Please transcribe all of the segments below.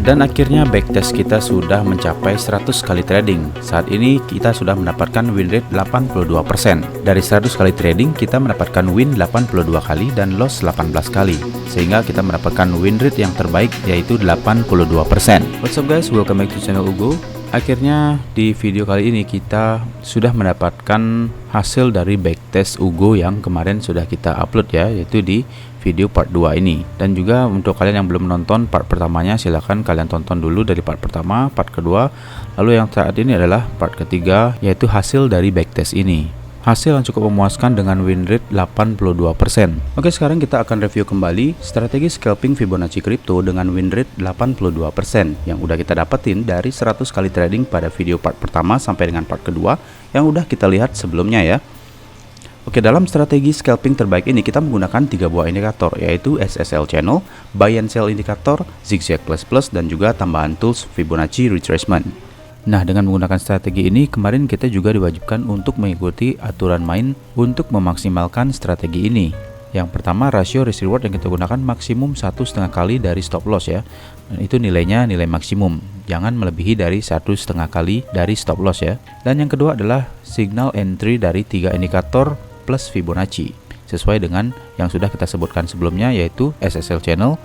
Dan akhirnya backtest kita sudah mencapai 100 kali trading. Saat ini kita sudah mendapatkan win rate 82%. Dari 100 kali trading kita mendapatkan win 82 kali dan loss 18 kali. Sehingga kita mendapatkan win rate yang terbaik yaitu 82%. What's up guys, welcome back to channel Ugo. Akhirnya di video kali ini kita sudah mendapatkan hasil dari backtest Ugo yang kemarin sudah kita upload ya, yaitu di video part 2 ini. Dan juga untuk kalian yang belum nonton part pertamanya, silahkan kalian tonton dulu dari part pertama, part kedua. Lalu yang saat ini adalah part ketiga, yaitu hasil dari backtest ini. Hasil yang cukup memuaskan dengan win rate 82%. Oke, sekarang kita akan review kembali strategi scalping Fibonacci Crypto dengan win rate 82% yang udah kita dapetin dari 100 kali trading pada video part pertama sampai dengan part kedua yang udah kita lihat sebelumnya ya. Oke, dalam strategi scalping terbaik ini kita menggunakan 3 buah indikator, yaitu SSL channel, buy and sell indikator, zigzag plus plus, dan juga tambahan tools Fibonacci retracement. Nah, dengan menggunakan strategi ini, kemarin kita juga diwajibkan untuk mengikuti aturan main untuk memaksimalkan strategi ini. Yang pertama, rasio risk reward yang kita gunakan maksimum 1,5 kali dari stop loss ya. Dan itu nilainya nilai maksimum. Jangan melebihi dari 1,5 kali dari stop loss ya. Dan yang kedua adalah signal entry dari 3 indikator plus Fibonacci. Sesuai dengan yang sudah kita sebutkan sebelumnya, yaitu SSL channel,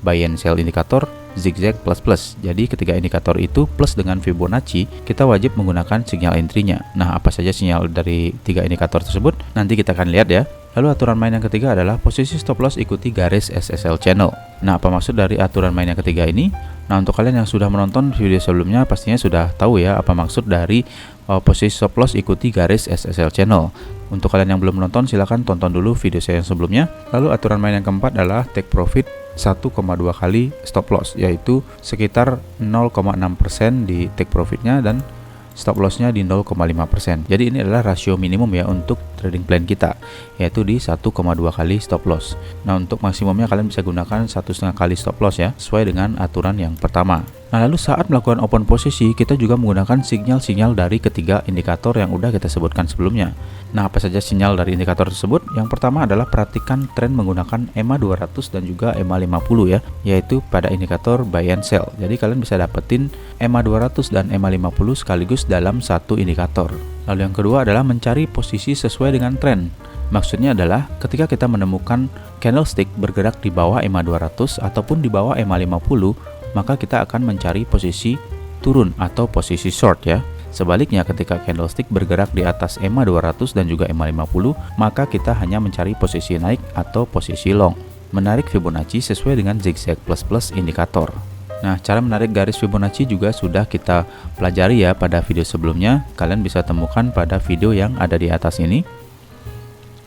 buy and sell indikator, zigzag plus plus. Jadi ketiga indikator itu plus dengan Fibonacci, kita wajib menggunakan sinyal entry-nya. Nah, apa saja sinyal dari 3 indikator tersebut? Nanti kita akan lihat ya. Lalu aturan main yang ketiga adalah posisi stop loss ikuti garis SSL channel. Nah, apa maksud dari aturan main yang ketiga ini? Nah, untuk kalian yang sudah menonton video sebelumnya pastinya sudah tahu ya apa maksud dari posisi stop loss ikuti garis SSL channel. Untuk kalian yang belum menonton, silahkan tonton dulu video saya yang sebelumnya. Lalu aturan main yang keempat adalah take profit 1,2 kali stop loss, yaitu sekitar 0,6% di take profitnya dan stop lossnya di 0,5%. Jadi ini adalah rasio minimum ya untuk trading plan kita, yaitu di 1,2 kali stop loss. Nah, untuk maksimumnya kalian bisa gunakan 1,5 kali stop loss ya, sesuai dengan aturan yang pertama. Nah, lalu saat melakukan open posisi, kita juga menggunakan sinyal-sinyal dari ketiga indikator yang udah kita sebutkan sebelumnya. Nah, apa saja sinyal dari indikator tersebut? Yang pertama adalah perhatikan tren menggunakan EMA 200 dan juga EMA 50 ya, yaitu pada indikator buy and sell. Jadi kalian bisa dapetin EMA 200 dan EMA 50 sekaligus dalam satu indikator. Lalu yang kedua adalah mencari posisi sesuai dengan tren. Maksudnya adalah ketika kita menemukan candlestick bergerak di bawah EMA 200 ataupun di bawah EMA 50, maka kita akan mencari posisi turun atau posisi short ya. Sebaliknya, ketika candlestick bergerak di atas EMA 200 dan juga EMA 50, maka kita hanya mencari posisi naik atau posisi long. Menarik Fibonacci sesuai dengan zigzag plus plus indikator. Nah, cara menarik garis Fibonacci juga sudah kita pelajari ya pada video sebelumnya. Kalian bisa temukan pada video yang ada di atas ini.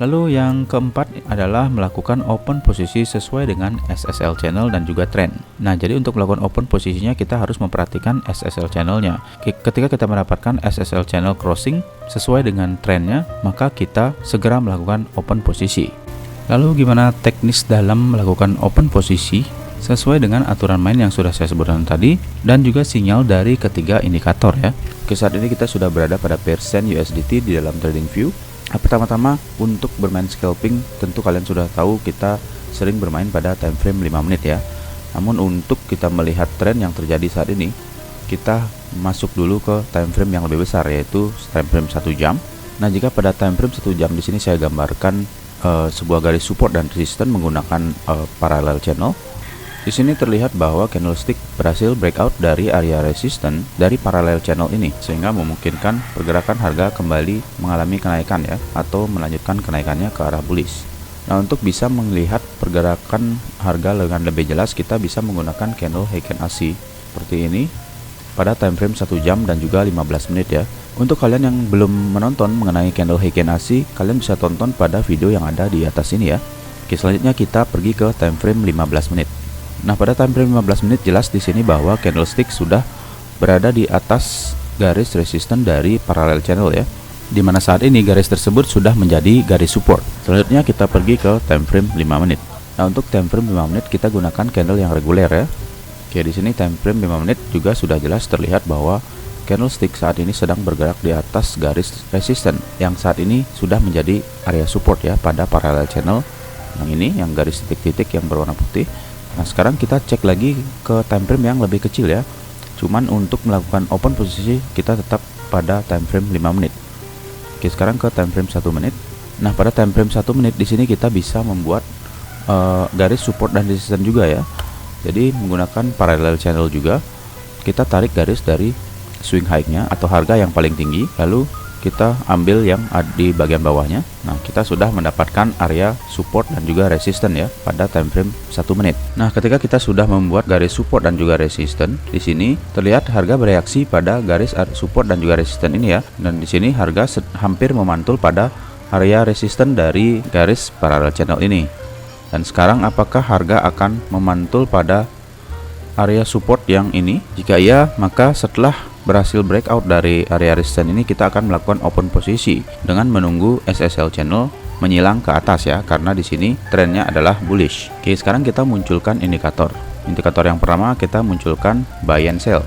Lalu yang keempat adalah melakukan open posisi sesuai dengan SSL channel dan juga trend. Nah, jadi untuk melakukan open posisinya kita harus memperhatikan SSL channelnya. Ketika kita mendapatkan SSL channel crossing sesuai dengan trendnya, maka kita segera melakukan open posisi. Lalu gimana teknis dalam melakukan open posisi? Sesuai dengan aturan main yang sudah saya sebutkan tadi dan juga sinyal dari ketiga indikator ya. Oke, saat ini kita sudah berada pada persen USDT di dalam trading view. Pertama-tama untuk bermain scalping tentu kalian sudah tahu kita sering bermain pada time frame 5 menit ya. Namun untuk kita melihat tren yang terjadi saat ini, kita masuk dulu ke time frame yang lebih besar, yaitu time frame 1 jam. Nah, jika pada time frame 1 jam di sini saya gambarkan sebuah garis support dan resistance menggunakan parallel channel. Di sini terlihat bahwa candlestick berhasil breakout dari area resistance dari parallel channel ini, sehingga memungkinkan pergerakan harga kembali mengalami kenaikan ya, atau melanjutkan kenaikannya ke arah bullish. Nah, untuk bisa melihat pergerakan harga dengan lebih jelas, kita bisa menggunakan candle Heiken Ashi seperti ini pada time frame 1 jam dan juga 15 menit ya. Untuk kalian yang belum menonton mengenai candle Heiken Ashi, kalian bisa tonton pada video yang ada di atas ini ya. Oke, selanjutnya kita pergi ke time frame 15 menit. Nah, pada time frame 15 menit jelas di sini bahwa candlestick sudah berada di atas garis resistance dari parallel channel ya, di mana saat ini garis tersebut sudah menjadi garis support. Selanjutnya kita pergi ke time frame 5 menit. Nah, untuk time frame 5 menit kita gunakan candle yang reguler ya. Oke, di sini time frame 5 menit juga sudah jelas terlihat bahwa candlestick saat ini sedang bergerak di atas garis resistance yang saat ini sudah menjadi area support ya pada parallel channel yang ini, yang garis titik-titik yang berwarna putih. Nah, sekarang kita cek lagi ke time frame yang lebih kecil ya. Cuman untuk melakukan open posisi kita tetap pada time frame 5 menit. Oke, sekarang ke time frame 1 menit. Nah, pada time frame 1 menit di sini kita bisa membuat garis support dan resistance juga ya. Jadi menggunakan parallel channel juga, kita tarik garis dari swing high-nya atau harga yang paling tinggi, lalu kita ambil yang di bagian bawahnya. Nah, kita sudah mendapatkan area support dan juga resistance ya pada time frame 1 menit. Nah, ketika kita sudah membuat garis support dan juga resistance, di sini terlihat harga bereaksi pada garis support dan juga resistance ini ya. Dan di sini harga hampir memantul pada area resistance dari garis parallel channel ini. Dan sekarang apakah harga akan memantul pada area support yang ini? Jika iya, maka setelah berhasil breakout dari area resistance ini, kita akan melakukan open posisi dengan menunggu SSL channel menyilang ke atas ya, karena di sini trennya adalah bullish. Oke, sekarang kita munculkan indikator. Indikator yang pertama kita munculkan buy and sell.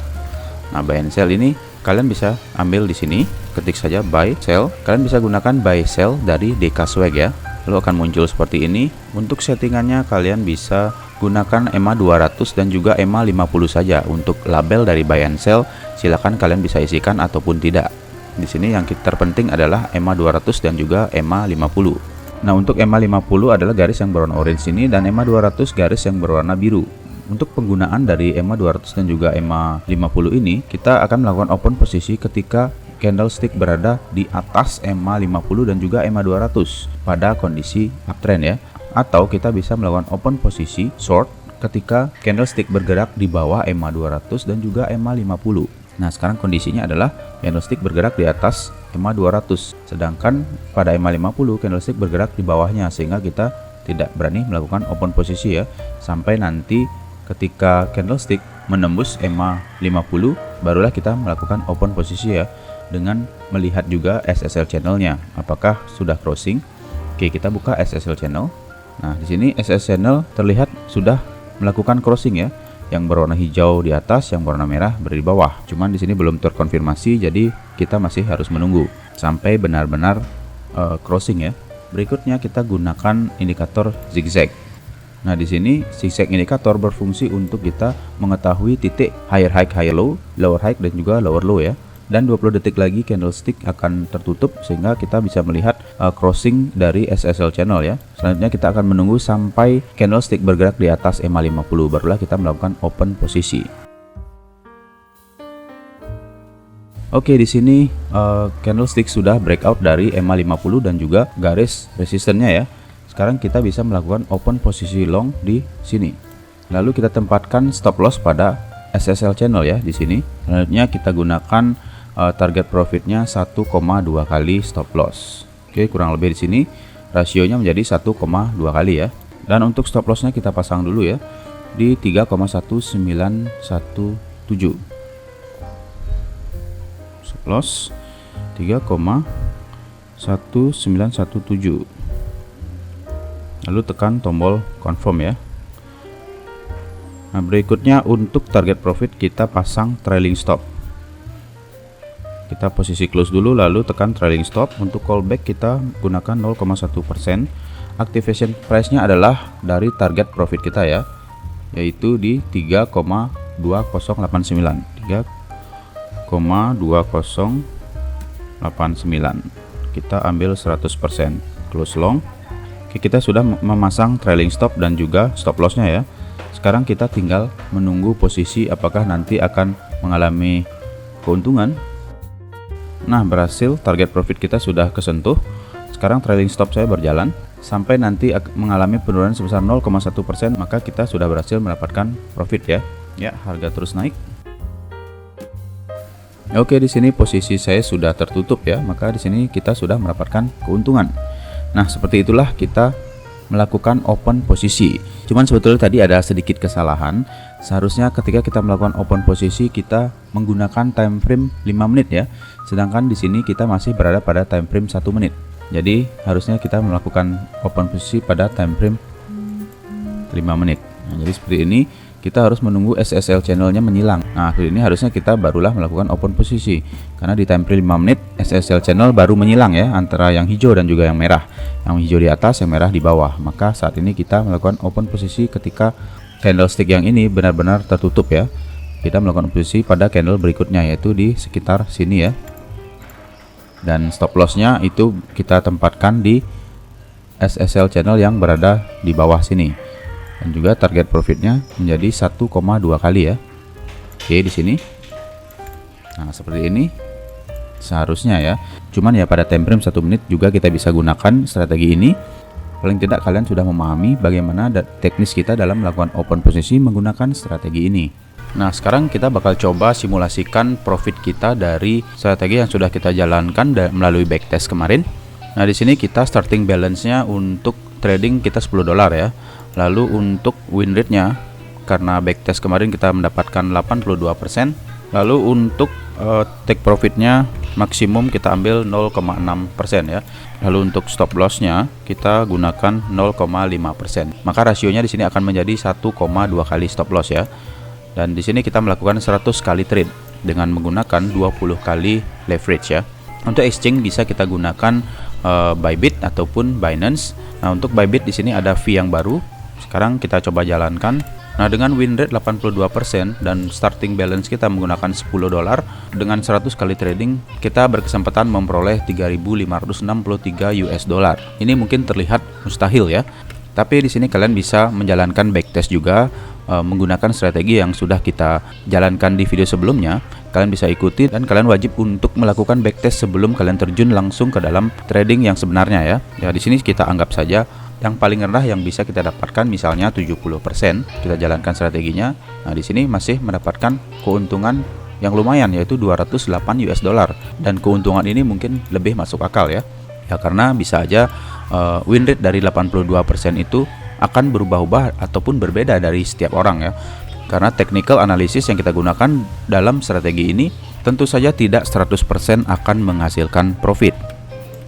Nah, buy and sell ini kalian bisa ambil di sini, ketik saja buy sell. Kalian bisa gunakan buy sell dari DK Swag ya. Lalu akan muncul seperti ini. Untuk settingannya kalian bisa gunakan EMA 200 dan juga EMA 50 saja. Untuk label dari buy and sell silakan kalian bisa isikan ataupun tidak. Di sini yang terpenting adalah EMA 200 dan juga EMA 50. Nah, untuk EMA 50 adalah garis yang berwarna orange ini dan EMA 200 garis yang berwarna biru. Untuk penggunaan dari EMA 200 dan juga EMA 50 ini, kita akan melakukan open posisi ketika candlestick berada di atas EMA 50 dan juga EMA 200 pada kondisi uptrend ya. Atau kita bisa melakukan open posisi short ketika candlestick bergerak di bawah EMA 200 dan juga EMA 50. Nah, sekarang kondisinya adalah candlestick bergerak di atas EMA 200, sedangkan pada EMA 50 candlestick bergerak di bawahnya, sehingga kita tidak berani melakukan open posisi ya, sampai nanti ketika candlestick menembus EMA 50 barulah kita melakukan open posisi ya, dengan melihat juga SSL channelnya apakah sudah crossing. Oke, kita buka SSL channel. Nah, di sini SSL channel terlihat sudah melakukan crossing ya, yang berwarna hijau di atas, yang berwarna merah berada di bawah. Cuman di sini belum terkonfirmasi, jadi kita masih harus menunggu sampai benar-benar crossing ya. Berikutnya kita gunakan indikator zigzag. Nah, di sini zigzag indikator berfungsi untuk kita mengetahui titik higher high, higher low, lower high dan juga lower low ya. Dan 20 detik lagi candlestick akan tertutup sehingga kita bisa melihat crossing dari SSL channel ya. Selanjutnya kita akan menunggu sampai candlestick bergerak di atas EMA 50 barulah kita melakukan open posisi. Oke, di sini candlestick sudah breakout dari EMA 50 dan juga garis resistennya ya. Sekarang kita bisa melakukan open posisi long di sini. Lalu kita tempatkan stop loss pada SSL channel ya di sini. Selanjutnya kita gunakan target profitnya 1,2 kali stop loss. Oke, kurang lebih di sini rasionya menjadi 1,2 kali ya. Dan untuk stop lossnya kita pasang dulu ya di 3,1917. Stop loss 3,1917. Lalu tekan tombol confirm ya. Nah, berikutnya untuk target profit kita pasang trailing stop. Kita posisi close dulu lalu tekan trailing stop. Untuk callback kita gunakan 0,1%. Activation price-nya adalah dari target profit kita ya, yaitu di 3,2089. 3,2089. Kita ambil 100%. Close long. Oke, kita sudah memasang trailing stop dan juga stop loss-nya ya. Sekarang kita tinggal menunggu posisi apakah nanti akan mengalami keuntungan. Nah, berhasil, target profit kita sudah kesentuh. Sekarang trailing stop saya berjalan sampai nanti mengalami penurunan sebesar 0,1%, maka kita sudah berhasil mendapatkan profit ya. Ya, harga terus naik. Oke, di sini posisi saya sudah tertutup ya, maka di sini kita sudah mendapatkan keuntungan. Nah, seperti itulah kita melakukan open posisi. Cuman sebetulnya tadi ada sedikit kesalahan. Seharusnya ketika kita melakukan open posisi kita menggunakan time frame 5 menit ya. Sedangkan di sini kita masih berada pada time frame 1 menit. Jadi harusnya kita melakukan open posisi pada time frame 5 menit. Nah, jadi seperti ini kita harus menunggu SSL channelnya menyilang. Nah, ini harusnya kita barulah melakukan open posisi. Karena di time frame 5 menit SSL channel baru menyilang ya, antara yang hijau dan juga yang merah. Yang hijau di atas, yang merah di bawah. Maka saat ini kita melakukan open posisi ketika candlestick yang ini benar-benar tertutup ya. Kita melakukan posisi pada candle berikutnya, yaitu di sekitar sini ya. Dan stop lossnya itu kita tempatkan di SSL channel yang berada di bawah sini. Dan juga target profitnya menjadi 1,2 kali ya. Oke, di sini. Nah, seperti ini seharusnya ya. Cuman ya pada time frame 1 menit juga kita bisa gunakan strategi ini. Paling tidak kalian sudah memahami bagaimana teknis kita dalam melakukan open posisi menggunakan strategi ini. Nah, sekarang kita bakal coba simulasikan profit kita dari strategi yang sudah kita jalankan melalui backtest kemarin. Nah, di sini kita starting balance-nya untuk trading kita $10 ya. Lalu untuk win rate-nya karena backtest kemarin kita mendapatkan 82%. Lalu untuk take profit-nya maksimum kita ambil 0,6% ya. Lalu untuk stop loss-nya kita gunakan 0,5%. Maka rasionya di sini akan menjadi 1,2 kali stop loss ya. Dan di sini kita melakukan 100 kali trade dengan menggunakan 20 kali leverage ya. Untuk exchange bisa kita gunakan Bybit ataupun Binance. Nah, untuk Bybit di sini ada fee yang baru. Sekarang kita coba jalankan. Nah, dengan win rate 82% dan starting balance kita menggunakan $10 dengan 100 kali trading, kita berkesempatan memperoleh 3.563 US dollar. Ini mungkin terlihat mustahil ya. Tapi di sini kalian bisa menjalankan backtest juga menggunakan strategi yang sudah kita jalankan di video sebelumnya. Kalian bisa ikuti dan kalian wajib untuk melakukan backtest sebelum kalian terjun langsung ke dalam trading yang sebenarnya ya. Ya, di sini kita anggap saja yang paling rendah yang bisa kita dapatkan misalnya 70%. Kita jalankan strateginya. Nah, di sini masih mendapatkan keuntungan yang lumayan yaitu 208 US dollar, dan keuntungan ini mungkin lebih masuk akal ya. Ya, karena bisa aja win rate dari 82% itu akan berubah-ubah ataupun berbeda dari setiap orang ya. Karena technical analysis yang kita gunakan dalam strategi ini tentu saja tidak 100% akan menghasilkan profit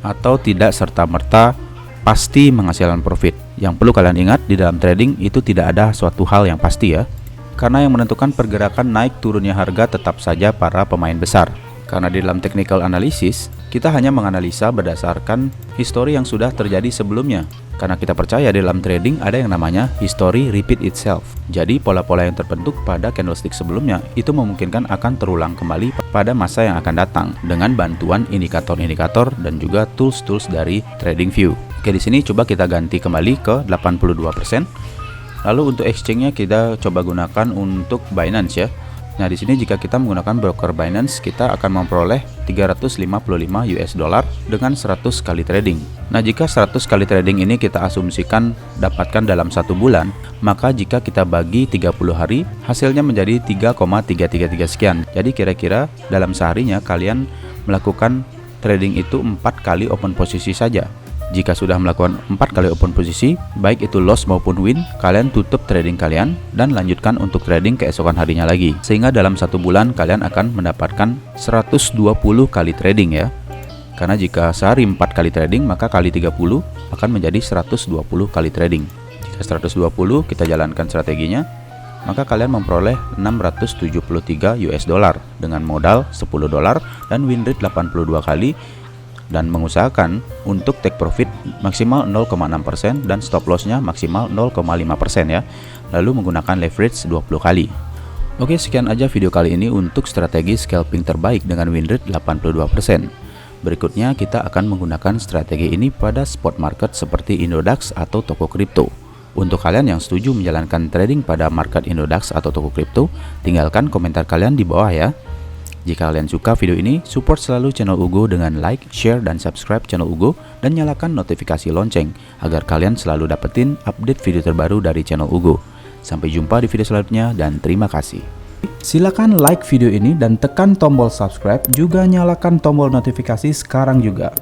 atau tidak serta-merta pasti menghasilkan profit. Yang perlu kalian ingat di dalam trading itu tidak ada suatu hal yang pasti ya. Karena yang menentukan pergerakan naik turunnya harga tetap saja para pemain besar. Karena di dalam technical analysis kita hanya menganalisa berdasarkan histori yang sudah terjadi sebelumnya. Karena kita percaya di dalam trading ada yang namanya history repeat itself. Jadi pola-pola yang terbentuk pada candlestick sebelumnya itu memungkinkan akan terulang kembali pada masa yang akan datang dengan bantuan indikator-indikator dan juga tools-tools dari TradingView. Oke, di sini coba kita ganti kembali ke 82%. Lalu untuk exchange-nya kita coba gunakan untuk Binance ya. Nah, di sini jika kita menggunakan broker Binance, kita akan memperoleh 355 US dollar dengan 100 kali trading. Nah, jika 100 kali trading ini kita asumsikan dapatkan dalam 1 bulan, maka jika kita bagi 30 hari, hasilnya menjadi 3,333 sekian. Jadi kira-kira dalam seharinya kalian melakukan trading itu 4 kali open posisi saja. Jika sudah melakukan 4 kali open posisi, baik itu loss maupun win, kalian tutup trading kalian dan lanjutkan untuk trading keesokan harinya lagi. Sehingga dalam 1 bulan kalian akan mendapatkan 120 kali trading ya. Karena jika sehari 4 kali trading, maka kali 30 akan menjadi 120 kali trading. Jika 120 kita jalankan strateginya, maka kalian memperoleh 673 US dollar dengan modal $10 dan win rate 82 kali. Dan mengusahakan untuk take profit maksimal 0,6% dan stop lossnya maksimal 0,5% ya. Lalu menggunakan leverage 20 kali. Oke, sekian aja video kali ini untuk strategi scalping terbaik dengan win rate 82%. Berikutnya kita akan menggunakan strategi ini pada spot market seperti Indodax atau toko kripto. Untuk kalian yang setuju menjalankan trading pada market Indodax atau toko kripto, tinggalkan komentar kalian di bawah ya. Jika kalian suka video ini, support selalu channel Ugo dengan like, share, dan subscribe channel Ugo dan nyalakan notifikasi lonceng agar kalian selalu dapetin update video terbaru dari channel Ugo. Sampai jumpa di video selanjutnya dan terima kasih. Silakan like video ini dan tekan tombol subscribe, juga nyalakan tombol notifikasi sekarang juga.